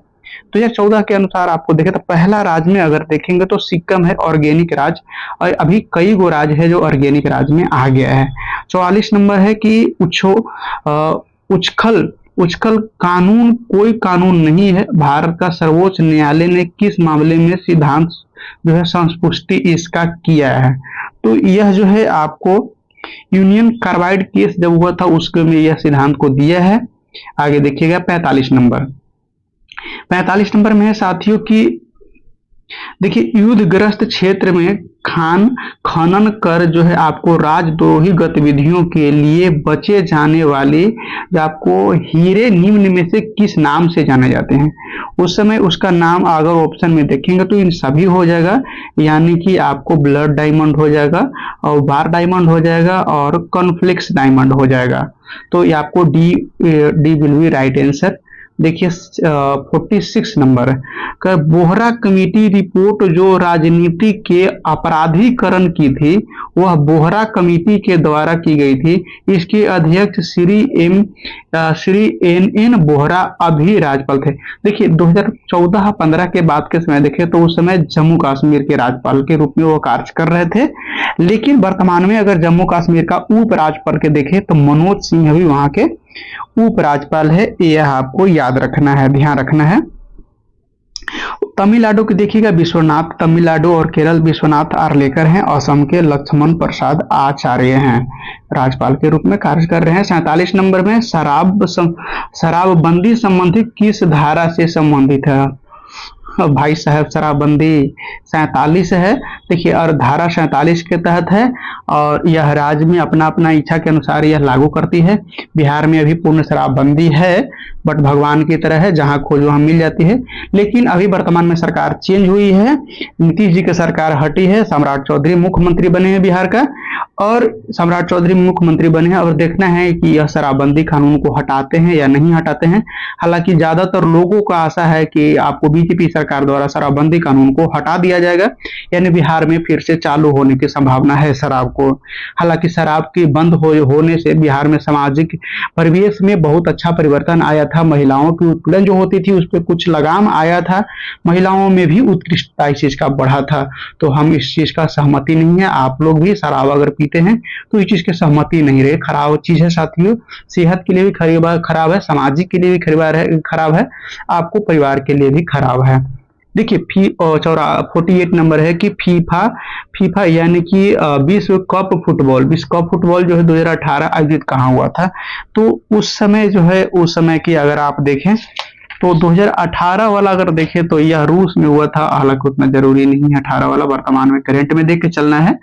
तो यह 14 के अनुसार आपको देखें तो पहला राज्य में अगर देखेंगे तो सिक्किम है ऑर्गेनिक राज्य, और अभी कई गो राज्य है जो ऑर्गेनिक राज्य में आ गया है। 44 नंबर है कि उछल उछल कानून कोई कानून नहीं है, भारत का सर्वोच्च न्यायालय ने किस मामले में सिद्धांत जो है संपुष्टि इसका किया है? तो यह जो है आपको यूनियन कार्बाइड केस जब हुआ था उसके में यह सिद्धांत को दिया है। आगे देखिएगा 45 नंबर। 45 नंबर में है साथियों की देखिए युद्धग्रस्त क्षेत्र में खनन कर जो है आपको राजद्रोही गतिविधियों के लिए बचे जाने वाले जो आपको हीरे निम्न में से किस नाम से जाने जाते हैं? उस समय उसका नाम अगर ऑप्शन में देखेंगे तो इन सभी हो जाएगा, यानी कि आपको ब्लड डायमंड हो जाएगा और बार डायमंड हो जाएगा और कॉन्फ्लिक्स डायमंड हो जाएगा। तो ये आपको D D will be right answer. देखिए 46 नंबर का बोहरा कमेटी रिपोर्ट जो राजनीति के अपराधीकरण की थी वह बोहरा कमेटी के द्वारा की गई थी। इसके अध्यक्ष श्री एन बोहरा अभी राज्यपाल थे। देखिए 2014-15 के बाद के समय देखें तो उस समय जम्मू कश्मीर के राज्यपाल के रूप में वो कार्य कर रहे थे, लेकिन वर्तमान में अगर जम्मू कश्मीर का उप राज्यपाल के देखें तो मनोज सिंह भी वहां के उप राज्यपाल है। यह आपको याद रखना है, ध्यान रखना है। तमिलनाडु की देखिएगा विश्वनाथ तमिलनाडु और केरल विश्वनाथ आर्लेकर हैं, असम के लक्ष्मण प्रसाद आचार्य हैं, राज्यपाल के रूप में कार्य कर रहे हैं। 47 नंबर में शराबबंदी संबंधित किस धारा से संबंधित है? भाई साहब शराबबंदी 47 है। देखिए और धारा 47 के तहत है और यह राज्य में अपना अपना इच्छा के अनुसार यह लागू करती है। बिहार में अभी पूर्ण शराबबंदी है, बट भगवान की तरह है, जहां खोज वहां मिल जाती है। लेकिन अभी वर्तमान में सरकार चेंज हुई है, नीतीश जी की सरकार हटी है, सम्राट चौधरी मुख्यमंत्री बने हैं बिहार का, और सम्राट चौधरी मुख्यमंत्री बने हैं। और देखना है कि यह शराबबंदी कानून को हटाते हैं या नहीं हटाते हैं। हालांकि ज्यादातर लोगों का आशा है कि आपको बीजेपी सरकार द्वारा शराबबंदी कानून को हटा दिया जाएगा, यानी बिहार में फिर से चालू होने की संभावना है शराब को। हालांकि शराब की बंद होने से बिहार में सामाजिक परिवेश में बहुत अच्छा परिवर्तन आया था। महिलाओं की उत्पीड़न जो होती थी उस पर कुछ लगाम आया था, महिलाओं में भी उत्कृष्टता इस चीज का बढ़ा था। तो हम इस चीज का सहमति नहीं है। आप लोग भी शराब अगर पीते हैं तो इस चीज की सहमति नहीं रहे, खराब चीज है साथियों, सेहत के लिए भी खराब है, सामाजिक के लिए भी खराब है, आपको परिवार के लिए भी खराब है। देखिए 48 नंबर है कि फीफा यानी कि विश्व कप फुटबॉल जो है 2018 आयोजित कहाँ हुआ था? तो उस समय जो है, उस समय की अगर आप देखें तो 2018 वाला अगर देखें तो यह रूस में हुआ था। हालांकि उतना जरूरी नहीं है 18 वाला, वर्तमान में करंट में देख के चलना है।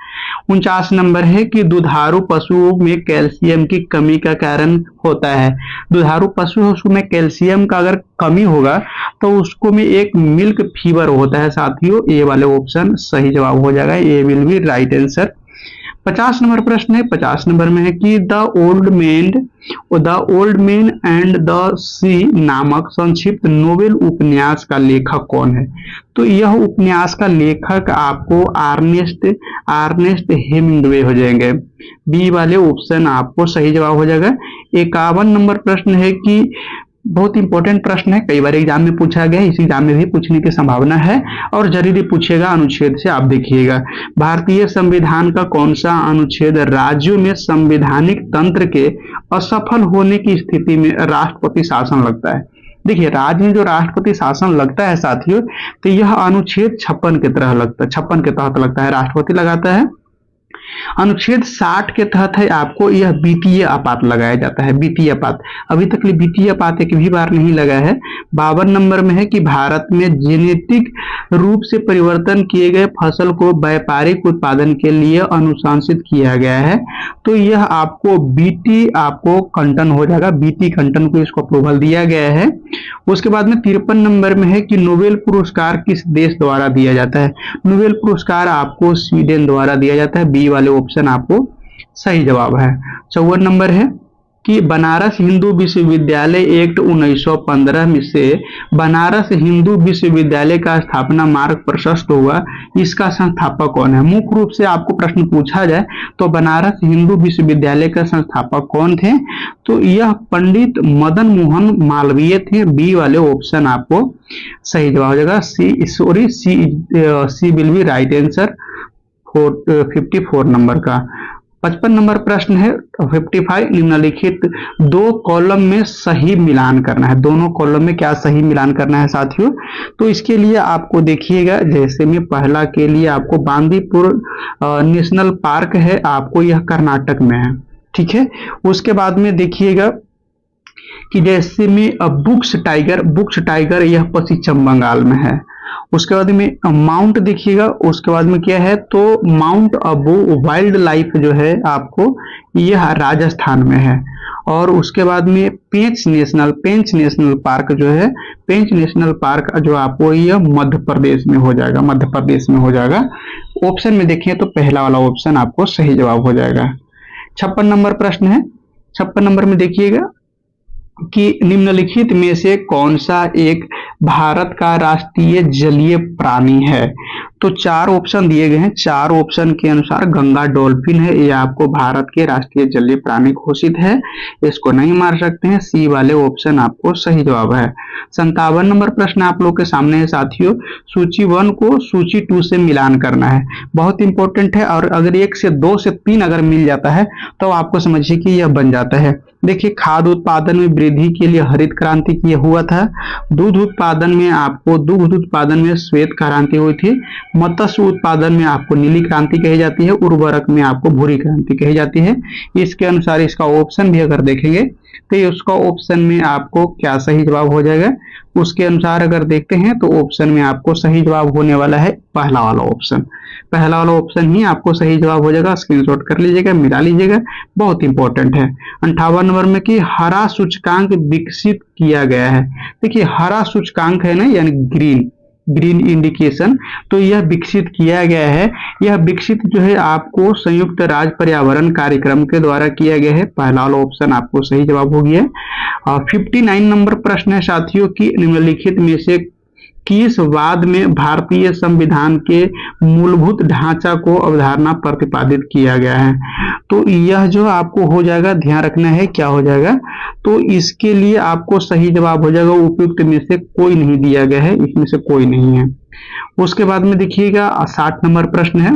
49 नंबर है कि दुधारू पशुओं में कैल्शियम की कमी का कारण होता है। दुधारू पशु में कैल्शियम का अगर कमी होगा तो उसको में एक मिल्क फीवर होता है साथियों। ये वाले ऑप्शन सही जवाब हो जाएगा, ये will be right answer. 50 number प्रश्न है। 50 नंबर में है कि the old man and the sea नामक संक्षिप्त नोवेल उपन्यास का लेखक कौन है? तो यह उपन्यास का लेखक आपको आर्नेस्ट हेमिंग्वे हो जाएंगे। बी वाले ऑप्शन आपको सही जवाब हो जाएगा। 51 नंबर प्रश्न है कि बहुत इंपॉर्टेंट प्रश्न है, कई बार एग्जाम में पूछा गया है, इस एग्जाम में भी पूछने की संभावना है और जरूरी पूछेगा अनुच्छेद से, आप देखिएगा। भारतीय संविधान का कौन सा अनुच्छेद राज्यों में संवैधानिक तंत्र के असफल होने की स्थिति में राष्ट्रपति शासन लगता है? देखिए राज्य में जो राष्ट्रपति शासन लगता है साथियों, तो यह अनुच्छेद 56 के तहत लगता है, राष्ट्रपति लगाता है। अनुच्छेद 60 के तहत है आपको यह वित्तीय आपात लगाया जाता है। वित्तीय आपात अभी तक वित्तीय आपात एक भी बार नहीं लगा है। 52 नंबर में है कि भारत में जेनेटिक रूप से परिवर्तन किए गए फसल को व्यापारिक उत्पादन के लिए अनुशंसित किया गया है। तो यह आपको बीटी आपको कंटन हो जाएगा, बीटी कंटन को इसको अप्रूवल दिया गया है। उसके बाद में 53 नंबर में है कि नोबेल पुरस्कार किस देश द्वारा दिया जाता है। नोबेल पुरस्कार आपको स्वीडन द्वारा दिया जाता है। बी वाले ऑप्शन आपको सही जवाब है। 54 नंबर है कि बनारस हिंदू विश्वविद्यालय एक्ट 1915 में से बनारस हिंदू विश्वविद्यालय का स्थापना मार्ग प्रशस्त हुआ, इसका संस्थापक कौन है। मुख्य रूप से आपको प्रश्न पूछा जाए तो बनारस हिंदू विश्वविद्यालय का संस्थापक कौन थे, तो यह पंडित मदन मोहन मालवीय थे। बी वाले ऑप्शन आपको सही जवाब हो जाएगा। C will be right answer 54 number का। 55 नंबर प्रश्न है 55, निम्नलिखित दो कॉलम में सही मिलान करना है। दोनों कॉलम में क्या सही मिलान करना है साथियों, तो इसके लिए आपको देखिएगा, जैसे में पहला के लिए आपको बांदीपुर नेशनल पार्क है, आपको यह कर्नाटक में है, ठीक है। उसके बाद में देखिएगा कि जैसे में बुक्स टाइगर यह पश्चिम बंगाल में है। उसके बाद में माउंट देखिएगा, उसके बाद में क्या है तो माउंट अबू वाइल्ड लाइफ जो है आपको यह राजस्थान में है। और उसके बाद में पेंच नेशनल पार्क जो है, पेंच नेशनल पार्क जो आपको यह मध्य प्रदेश में हो जाएगा। ऑप्शन में देखें तो पहला वाला ऑप्शन आपको सही जवाब हो जाएगा। 56 नंबर प्रश्न है। 56 नंबर में देखिएगा कि निम्नलिखित में से कौन सा एक भारत का राष्ट्रीय जलीय प्राणी है। तो 4 ऑप्शन दिए गए हैं। 4 ऑप्शन के अनुसार गंगा डॉल्फिन है, ये आपको भारत के राष्ट्रीय जलीय प्राणी घोषित है, इसको नहीं मार सकते हैं। सी वाले ऑप्शन आपको सही जवाब है। 57 नंबर प्रश्न आप लोग के सामने है साथियों, सूची 1 को सूची 2 से मिलान करना है, बहुत इंपॉर्टेंट है। और अगर 1 से 2 से 3 अगर मिल जाता है तो आपको समझिए कि यह बन जाता है। देखिए, खाद्य उत्पादन में वृद्धि के लिए हरित क्रांति किया हुआ था। दूध उत्पादन में श्वेत क्रांति हुई थी। मत्स्य उत्पादन में आपको नीली क्रांति कही जाती है। उर्वरक में आपको भूरी क्रांति कही जाती है। इसके अनुसार इसका ऑप्शन भी अगर देखेंगे तो उसका ऑप्शन में आपको क्या सही जवाब हो जाएगा, उसके अनुसार अगर देखते हैं तो ऑप्शन में आपको सही जवाब होने वाला है पहला वाला ऑप्शन ही आपको सही जवाब हो जाएगा। स्क्रीनशॉट कर लीजिएगा, मिला लीजिएगा, बहुत इंपॉर्टेंट है। 58 नंबर में कि हरा सूचकांक विकसित किया गया है। देखिए, हरा सूचकांक है ना, यानी ग्रीन इंडिकेशन, तो यह विकसित किया गया है। यह विकसित जो है आपको संयुक्त राज्य पर्यावरण कार्यक्रम के द्वारा किया गया है। पहला वाला ऑप्शन आपको सही जवाब हो गया। 59 नंबर प्रश्न है साथियों कि निम्नलिखित में से किस वाद में भारतीय संविधान के मूलभूत ढांचा को अवधारणा प्रतिपादित किया गया है। तो यह जो आपको हो जाएगा, ध्यान रखना है क्या हो जाएगा, तो इसके लिए आपको सही जवाब हो जाएगा उपयुक्त में से कोई नहीं दिया गया है, इसमें से कोई नहीं है। उसके बाद में देखिएगा 60 नंबर प्रश्न है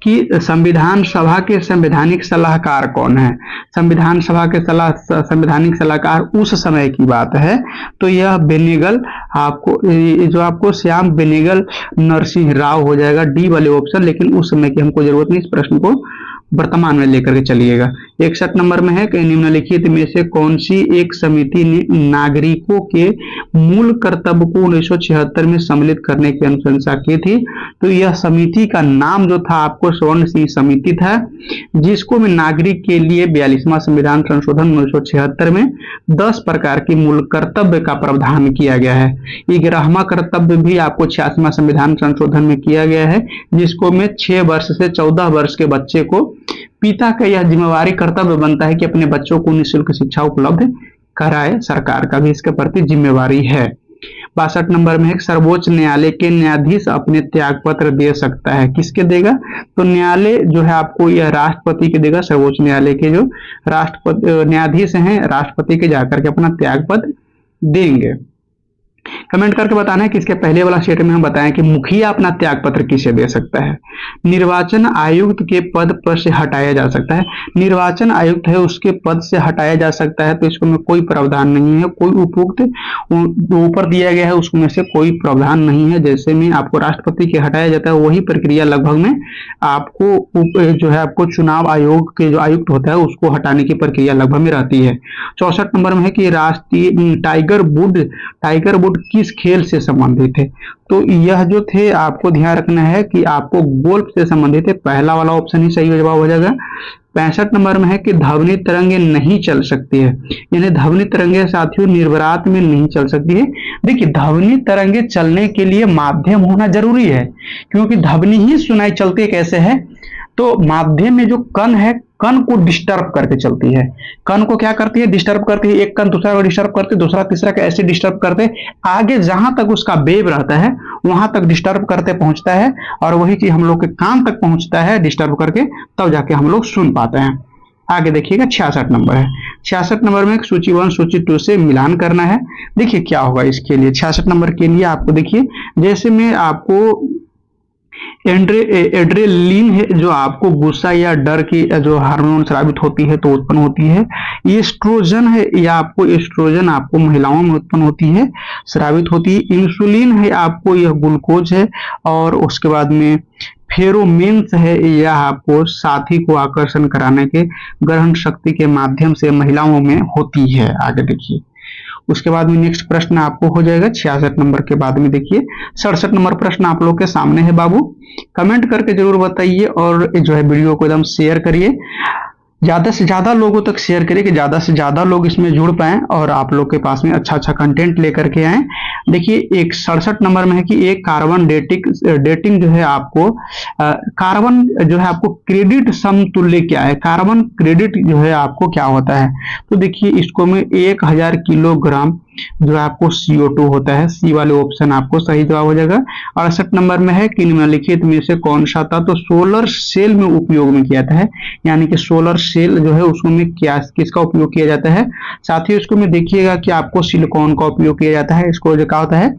कि संविधान सभा के संवैधानिक सलाहकार कौन है। संविधान सभा के संवैधानिक सलाहकार उस समय की बात है, तो यह बेनेगल आपको श्याम बेनेगल नरसिंह राव हो जाएगा। डी वाले ऑप्शन, लेकिन उस समय की हमको जरूरत नहीं, इस प्रश्न को वर्तमान में लेकर के चलिएगा। 61 नंबर में है कि निम्नलिखित में से कौन सी एक समिति ने नागरिकों के मूल कर्तव्य को 1976 में सम्मिलित करने की अनुशंसा की थी। तो यह समिति का नाम जो था आपको स्वर्ण सिंह समिति था, जिसको में नागरिक के लिए 42वां संविधान संशोधन 1976 में 10 प्रकार के मूल कर्तव्य का प्रावधान किया गया है। 11वां कर्तव्य भी आपको 86वां संविधान संशोधन में किया गया है, जिसको में 6 वर्ष से 14 वर्ष के बच्चे को पिता का यह जिम्मेवारी कर्तव्य बनता है कि अपने बच्चों को निःशुल्क शिक्षा उपलब्ध कराए। सरकार का भी इसके प्रति जिम्मेवारी है। 62 नंबर में है सर्वोच्च न्यायालय के न्यायाधीश अपने त्याग पत्र दे सकता है, किसके देगा, तो न्यायालय जो है आपको यह राष्ट्रपति के देगा। सर्वोच्च न्यायालय के जो न्यायाधीश हैं राष्ट्रपति के जाकर के अपना त्याग पत्र देंगे। कमेंट करके बताना है कि इसके पहले वाला स्टेटमेंट में बताएं कि मुखिया अपना त्याग पत्र किसे दे सकता है। निर्वाचन आयुक्त के पद पर से हटाया जा सकता है। निर्वाचन आयुक्त है उसके पद से हटाया जा सकता है, तो इसको में कोई प्रावधान नहीं है। कोई उपयुक्त ऊपर दिया गया है उसमें से कोई प्रावधान नहीं है। जैसे में आपको राष्ट्रपति के हटाया जाता है वही प्रक्रिया लगभग में आपको जो है आपको चुनाव आयोग के जो आयुक्त होता है उसको हटाने की प्रक्रिया लगभग में रहती है। 64 नंबर में है कि राष्ट्रीय टाइगर वुड किस खेल से संबंधित है। तो यह जो थे आपको ध्यान रखना है कि आपको गोल्फ से संबंधित है। पहला वाला ऑप्शन ही सही जवाब हो जाएगा। 65 नंबर में है कि ध्वनि तरंगे नहीं चल सकती है, यानी ध्वनि तरंगे साथियों निर्वात में नहीं चल सकती है। देखिए ध्वनि तरंगे चलने के लिए माध्यम होना जरूरी है, क्योंकि ध्वनि ही सुनाई चलती कैसे है, तो माध्यम में जो कण है कण को डिस्टर्ब करके चलती है। कण को क्या करती है, डिस्टर्ब करती है। एक कण दूसरा को डिस्टर्ब करते, दूसरा तीसरा को ऐसे डिस्टर्ब करते, आगे जहां तक उसका वेव रहता है वहां तक डिस्टर्ब करते पहुंचता है, और वही चीज हम लोग के कान तक पहुंचता है डिस्टर्ब करके, तब जाके हम लोग सुन पाते हैं। आगे देखिएगा 66 नंबर है। 66 नंबर में सूची 1 सूची 2 से मिलान करना है। देखिए क्या होगा इसके लिए। 66 नंबर के लिए आपको देखिए, जैसे मैं आपको एड्रेनलिन है जो आपको गुस्सा या डर की जो हार्मोन स्रावित होती है तो उत्पन्न होती है। एस्ट्रोजन है या आपको एस्ट्रोजन आपको महिलाओं में उत्पन्न होती है, स्रावित होती है। इंसुलिन है आपको यह ग्लूकोज है, और उसके बाद में फेरोमेन्स है यह आपको साथी को आकर्षण कराने के ग्रहण शक्ति के माध्यम से महिलाओं में होती है। आगे देखिए उसके बाद में नेक्स्ट प्रश्न आपको हो जाएगा 66 नंबर के बाद में। देखिए 67 नंबर प्रश्न आप लोग के सामने है बाबू, कमेंट करके जरूर बताइए, और जो है वीडियो को एकदम शेयर करिए, ज्यादा से ज्यादा लोगों तक शेयर करिए कि ज्यादा से ज्यादा लोग इसमें जुड़ पाए और आप लोग के पास में अच्छा अच्छा कंटेंट लेकर के आए। देखिए एक 67 नंबर में है कि एक कार्बन डेटिंग जो है आपको कार्बन जो है आपको क्रेडिट समतुल्य क्या है। कार्बन क्रेडिट जो है आपको क्या होता है, तो देखिए इसको में 1000 किलोग्राम जो आपको CO2 होता है। सी वाले ऑप्शन आपको सही जवाब हो जाएगा। 68 नंबर में है कि निम्नलिखित में से कौन सा था, तो सोलर सेल में उपयोग में किया जाता है, यानी कि सोलर सेल जो है उसको में क्या किसका उपयोग किया जाता है। साथ ही उसको में देखिएगा कि आपको सिलिकॉन का उपयोग किया जाता है। इसको जो क्या होता है,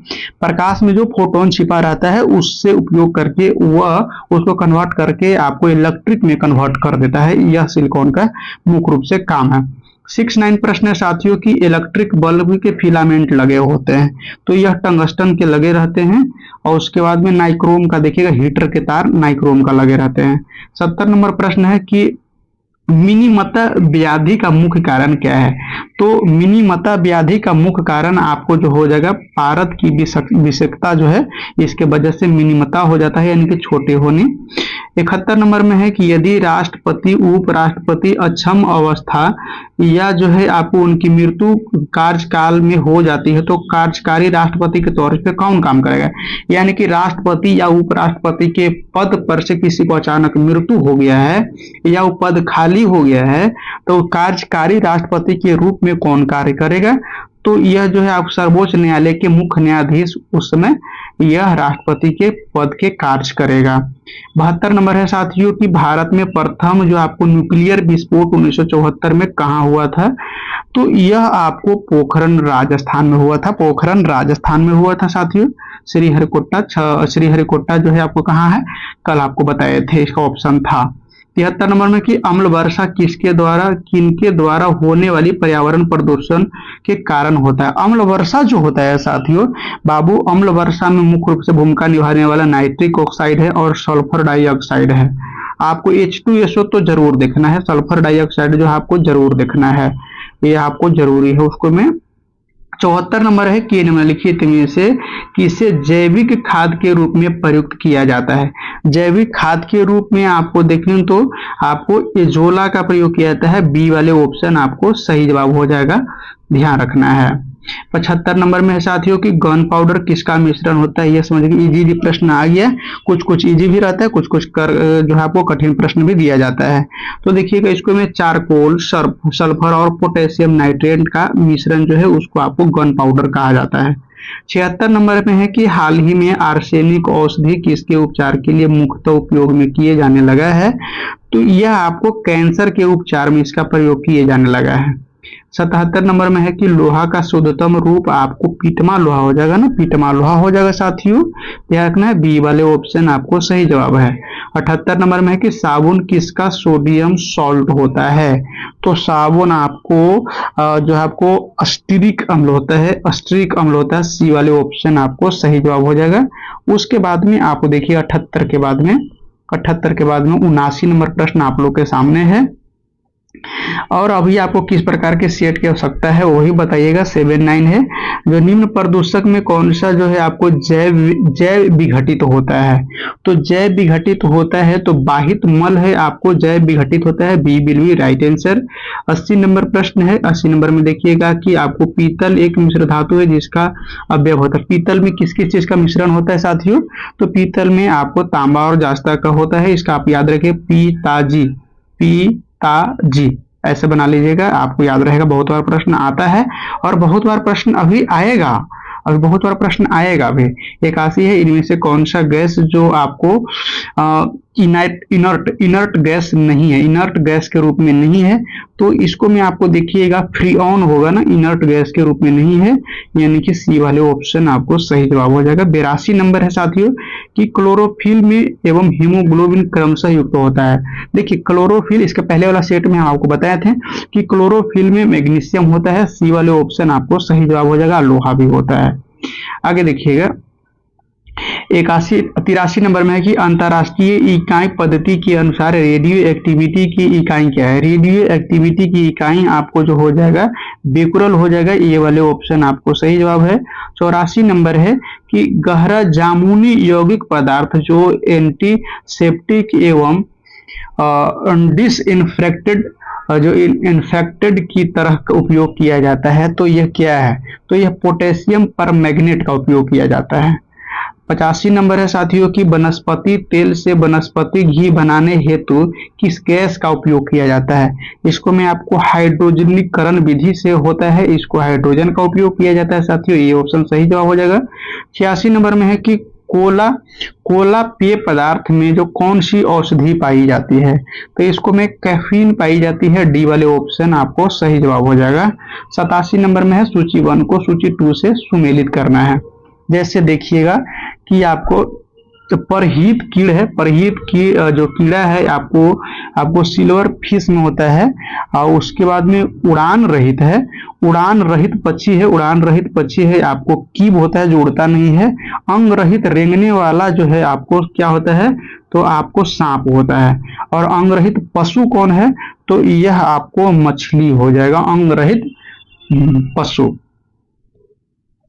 प्रकाश में जो फोटोन छिपा रहता है उससे उपयोग करके वह उसको कन्वर्ट करके आपको इलेक्ट्रिक में कन्वर्ट कर देता है। यह सिलिकॉन का मुख्य रूप से काम है। 69 प्रश्न है साथियों की इलेक्ट्रिक बल्ब के फिलामेंट लगे होते हैं, तो यह टंगस्टन के लगे रहते हैं। और उसके बाद में नाइक्रोम का देखिएगा, हीटर के तार नाइक्रोम का लगे रहते हैं। 70 नंबर प्रश्न है कि मिनीमता व्याधि का मुख्य कारण क्या है, तो मिनीमता व्याधि का मुख्य कारण आपको जो हो जाएगा पारद की विषाक्तता जो है इसके वजह से मिनीमता हो जाता है, यानी कि छोटे होने। 71 नंबर में है कि यदि राष्ट्रपति उपराष्ट्रपति अक्षम अवस्था या जो है आपको उनकी मृत्यु कार्यकाल में हो जाती है तो कार्यकारी राष्ट्रपति के तौर पे कौन काम करेगा, यानी कि राष्ट्रपति या उपराष्ट्रपति के पद पर से किसी को अचानक मृत्यु हो गया है या वो पद खाली हो गया है तो कार्यकारी राष्ट्रपति के रूप में कौन कार्य करेगा, तो यह जो है आप सर्वोच्च न्यायालय के मुख्य न्यायाधीश उस समय यह राष्ट्रपति के पद के कार्य करेगा। 72 नंबर है साथियों कि भारत में प्रथम जो आपको न्यूक्लियर विस्फोट 1974 में कहाँ हुआ था, तो यह आपको पोखरण राजस्थान में हुआ था। पोखरण राजस्थान में हुआ था साथियों। श्रीहरिकोटा जो है आपको कहाँ है, कल आपको बताए थे, इसका ऑप्शन था। 73 नंबर में कि अम्ल वर्षा किनके द्वारा होने वाली पर्यावरण प्रदूषण के कारण होता है। अम्ल वर्षा जो होता है साथियों बाबू, अम्ल वर्षा में मुख्य रूप से भूमिका निभाने वाला नाइट्रिक ऑक्साइड है और सल्फर डाइऑक्साइड है। आपको H2SO तो जरूर देखना है, सल्फर डाइऑक्साइड जो है आपको जरूर देखना है, ये आपको जरूरी है। उसको में 74 नंबर है कि निम्नलिखित में से किसे जैविक खाद के रूप में प्रयुक्त किया जाता है। जैविक खाद के रूप में आपको देखें तो आपको एजोला का प्रयोग किया जाता है। बी वाले ऑप्शन आपको सही जवाब हो जाएगा, ध्यान रखना है। 75 नंबर में है साथियों की गन पाउडर किसका मिश्रण होता है, यह समझिए इजी प्रश्न आ गया, कुछ इजी भी रहता है, कुछ जो है आपको कठिन प्रश्न भी दिया जाता है। तो देखिएगा इसको में चारकोल सल्फर और पोटेशियम नाइट्रेट का मिश्रण जो है उसको आपको गन पाउडर कहा जाता है। 76 नंबर में है कि हाल ही में आर्सेनिक औषधि किसके उपचार के लिए मुख्यतः उपयोग में किए जाने लगा है, तो यह आपको कैंसर के उपचार में इसका प्रयोग किए जाने लगा है। 77 नंबर में है कि लोहा का शुद्धतम रूप आपको पीटमा लोहा हो जाएगा ना, पीटमा लोहा हो जाएगा साथियों। ध्यान रखना है, बी वाले ऑप्शन आपको सही जवाब है। 78 नंबर में है कि साबुन किसका सोडियम सॉल्ट होता है। तो साबुन आपको जो है आपको अस्टिरिक अम्ल होता है, अस्टिरिक अम्ल होता है। सी वाले ऑप्शन आपको सही जवाब हो जाएगा। उसके बाद में आपको देखिए 78 के बाद में 79 नंबर प्रश्न आप लोग के सामने है। और अभी आपको किस प्रकार के सेट की आवश्यकता है वही बताइएगा। 79 है, जो निम्न प्रदूषक में कौन सा जो है आपको जैव विघटित होता है। तो जैव विघटित होता है तो बाहित मल है आपको जैव विघटित होता है, B will be right answer. 80 number प्रश्न है। 80 नंबर में देखिएगा कि आपको पीतल एक मिश्र धातु है जिसका अवयव होता है। पीतल में किस किस चीज का मिश्रण होता है साथियों। तो पीतल में आपको तांबा और जास्ता का होता है, इसका आप याद रखिए पीताजी, पिताजी ऐसे बना लीजिएगा, आपको याद रहेगा। बहुत बार प्रश्न आता है और बहुत बार प्रश्न अभी आएगा, बहुत बार प्रश्न आएगा अभी। 81 है, इनमें से कौन सा गैस जो आपको इनर्ट गैस नहीं है, इनर्ट गैस के रूप में नहीं है। तो इसको मैं आपको देखिएगा फ्रीऑन होगा ना, इनर्ट गैस के रूप में नहीं है, यानी कि सी वाले ऑप्शन आपको सही जवाब हो जाएगा। 82 नंबर है साथियों कि क्लोरोफिल में एवं हीमोग्लोबिन क्रमशः युक्त होता है। देखिए क्लोरोफिल, इसके पहले वाला सेट में हम आपको बताए थे कि क्लोरोफिल में मैग्नीशियम होता है, सी वाले ऑप्शन आपको सही जवाब हो जाएगा। लोहा भी होता है। आगे देखिएगा 83 नंबर में है कि अंतरराष्ट्रीय इकाई पद्धति के अनुसार रेडियो एक्टिविटी की इकाई क्या है। रेडियो एक्टिविटी की इकाई आपको जो हो जाएगा बेकुरल हो जाएगा, ये वाले ऑप्शन आपको सही जवाब है। 84 नंबर है कि गहरा जामुनी यौगिक पदार्थ जो एंटीसेप्टिक एवं डिसइंफेक्टेड जो इन्फेक्टेड की तरह का उपयोग किया जाता है, तो यह क्या है। तो यह पोटेशियम परमैंगनेट का उपयोग किया जाता है। 85 नंबर है साथियों कि वनस्पति तेल से वनस्पति घी बनाने हेतु किस गैस का उपयोग किया जाता है। इसको मैं आपको हाइड्रोजनीकरण विधि से होता है, इसको हाइड्रोजन का उपयोग किया जाता है साथियों, ये ऑप्शन सही जवाब हो जाएगा। 86 नंबर में है कि कोला पेय पदार्थ में जो कौन सी औषधि पाई जाती है। तो इसको में कैफीन पाई जाती है, डी वाले ऑप्शन आपको सही जवाब हो जाएगा। 87 नंबर में है सूची 1 को सूची 2 से सुमेलित करना है। जैसे देखिएगा कि आपको परहीत कीड़ है, परहीत की जो कीड़ा है आपको सिल्वर फिश में होता है। और उसके बाद में उड़ान रहित है, उड़ान रहित पक्षी है, उड़ान रहित पक्षी है आपको कीब होता है जो उड़ता नहीं है। अंग रहित रेंगने वाला जो है आपको क्या होता है, तो आपको सांप होता है। और अंग रहित पशु कौन है, तो यह आपको मछली हो जाएगा, अंग रहित पशु।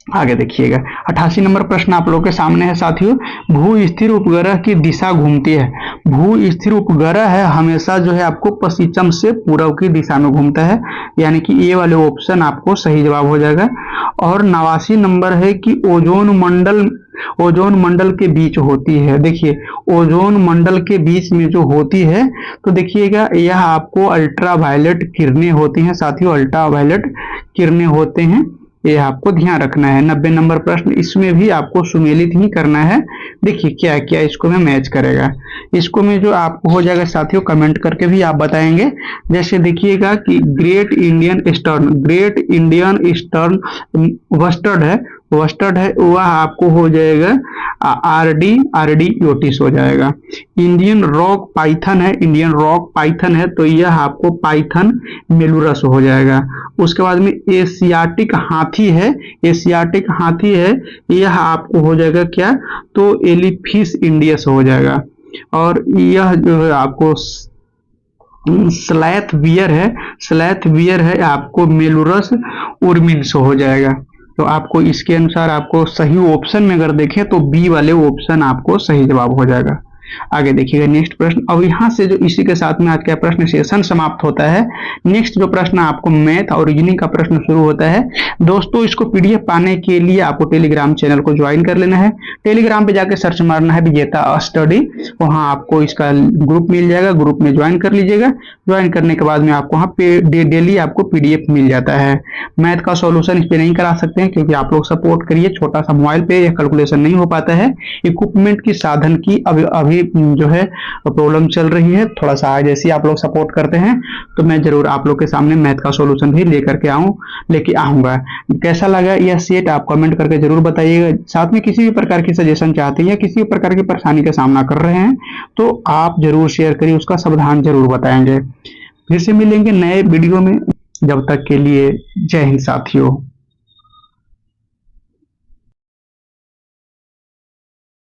आगे देखिएगा 88 नंबर प्रश्न आप लोगों के सामने है साथियों। भू स्थिर उपग्रह की दिशा घूमती है। भू स्थिर उपग्रह है हमेशा जो है आपको पश्चिम से पूर्व की दिशा में घूमता है, यानी कि ये वाले ऑप्शन आपको सही जवाब हो जाएगा। और 89 नंबर है कि ओजोन मंडल के बीच होती है। देखिए ओजोन मंडल के बीच में जो होती है, तो देखिएगा यह आपको अल्ट्रावायलेट किरणें होती हैं साथियों, अल्ट्रावायलेट किरणें होते हैं, ये आपको ध्यान रखना है। 90 नंबर प्रश्न इसमें भी आपको सुमेलित ही करना है। देखिए क्या क्या इसको में मैच करेगा, इसको में जो आपको हो जाएगा साथियों कमेंट करके भी आप बताएंगे। जैसे देखिएगा कि ग्रेट इंडियन ईस्टर्न वस्टर्ड है, वह आपको हो जाएगा आरडी योटिस हो जाएगा। इंडियन रॉक पाइथन है, तो यह आपको पाइथन मेलुरस हो जाएगा। उसके बाद में एशियाटिक हाथी है, यह आपको हो जाएगा क्या, तो एलिफिस इंडियस हो जाएगा। और यह जो है आपको स्लैथ बियर है आपको मेलुरस उर्मिन्स हो जाएगा। तो आपको इसके अनुसार आपको सही ऑप्शन में अगर देखें तो बी वाले ऑप्शन आपको सही जवाब हो जाएगा। आगे देखिएगा नेक्स्ट प्रश्न। अब यहाँ से जो इसी के साथ में आज का प्रश्न सेशन समाप्त होता है। नेक्स्ट जो प्रश्न आपको मैथ और रीजनिंग का प्रश्न शुरू होता है। दोस्तों इसको पीडीएफ पाने के लिए आपको टेलीग्राम चैनल को ज्वाइन कर लेना है। टेलीग्राम पे जाके सर्च मारना है विजेता स्टडी, वहां आपको इसका ग्रुप मिल जाएगा, ग्रुप में ज्वाइन कर लीजिएगा। ज्वाइन करने के बाद में आपको वहाँ पे डेली आपको पीडीएफ मिल जाता है। मैथ का सॉल्यूशन इस पे नहीं करा सकते हैं क्योंकि आप लोग सपोर्ट करिए, छोटा सा मोबाइल पे यह कैलकुलेशन नहीं हो पाता है। इक्विपमेंट की साधन की अभी ही जो है प्रॉब्लम चल रही है। थोड़ा सा जैसे आप लोग सपोर्ट करते हैं तो मैं जरूर आप लोग के सामने मैथ का सॉल्यूशन भी लेके आऊंगा। कैसा लगा यह सेट आप कमेंट करके जरूर बताइएगा। साथ में किसी भी प्रकार की सजेशन चाहते हैं या किसी भी प्रकार की परेशानी का सामना कर रहे हैं तो आप जरूर शेयर करिए, उसका समाधान जरूर बताएंगे। फिर से मिलेंगे नए वीडियो में, जब तक के लिए जय हिंद साथियों।